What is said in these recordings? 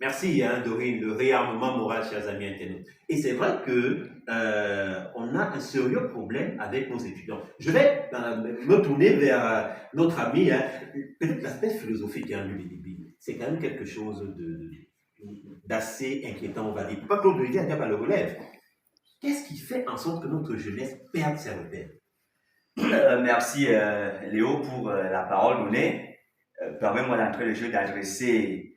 Merci, hein, Dorine, le réarmement moral, chers amis internautes. Et c'est vrai que on a un sérieux problème avec nos étudiants. Je vais me tourner vers notre ami, hein, peut-être l'aspect philosophique, hein, c'est quand même quelque chose d'assez inquiétant, on va dire. Pas Claude Olivier Adiaba le relève. Qu'est-ce qui fait en sorte que notre jeunesse perde ses repères? Merci Léo pour la parole donnée. Permets-moi d'entrer le jeu d'adresser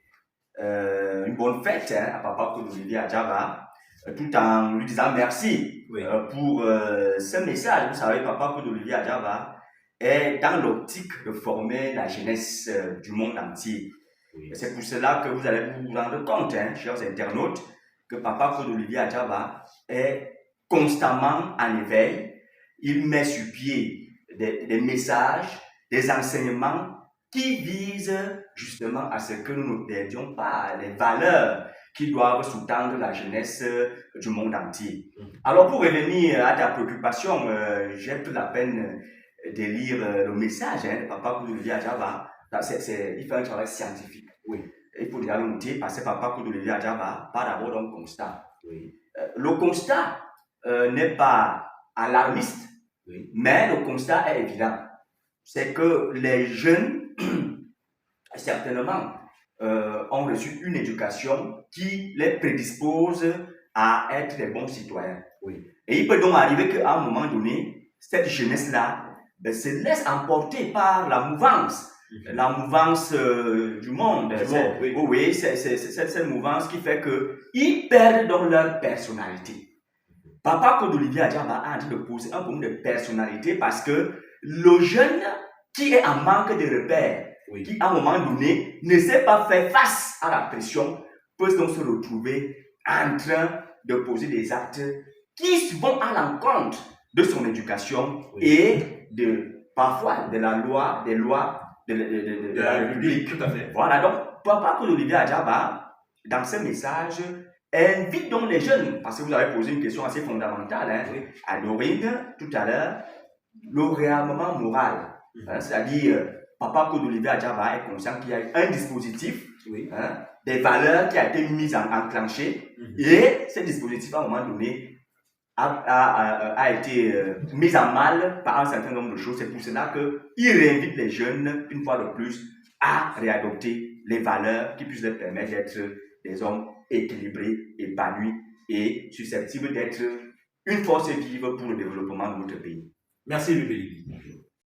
une bonne fête à Papa Claude Olivier Adjaba, tout en lui disant merci pour ce message. Vous savez, Papa Claude Olivier Adjaba est dans l'optique de former la jeunesse du monde entier. Oui. C'est pour cela que vous allez vous rendre compte, chers internautes, que Papa Claude Olivier Adjaba est constamment en éveil. Il met sur pied des messages, des enseignements qui visent justement à ce que nous ne perdions pas les valeurs qui doivent sous-tendre la jeunesse du monde entier. Alors pour revenir à ta préoccupation, j'ai pris la peine de lire le message de Papa Claude Olivier Adjaba. Il fait un travail scientifique. Oui. Il faut déjà le noter parce que Papa Claude Olivier Adjaba part d'abord d'un constat. Oui. Le constat n'est pas alarmiste, oui, mais le constat est évident. C'est que les jeunes, certainement, ont reçu une éducation qui les prédispose à être des bons citoyens. Oui. Et il peut donc arriver qu'à un moment donné, cette jeunesse-là se laisse emporter par la mouvance. La mouvance du monde. Oui, oui, c'est cette mouvance qui fait qu'ils perdent donc leur personnalité. Papa Claude Olivier Adjaba a en train de poser un problème de personnalité parce que le jeune qui est en manque de repères, oui, qui à un moment donné ne sait pas faire face à la pression, peut donc se retrouver en train de poser des actes qui vont à l'encontre de son éducation, oui, et parfois de la loi, des lois de la République. Tout à fait. Voilà, donc Papa Claude Olivier Adjaba, dans ce message, invite donc les jeunes, parce que vous avez posé une question assez fondamentale, oui, à Dorine tout à l'heure, le réarmement moral. C'est-à-dire, Papa Claude Olivier Adjaba est conscient qu'il y a un dispositif, oui, des valeurs qui a été mis enclenché, et ce dispositif, à un moment donné, a été mis en mal par un certain nombre de choses. C'est pour cela qu'il réinvite les jeunes, une fois de plus, à réadopter les valeurs qui puissent leur permettre d'être des hommes équilibrés, épanouis et susceptibles d'être une force vive pour le développement de notre pays. Merci, Louis.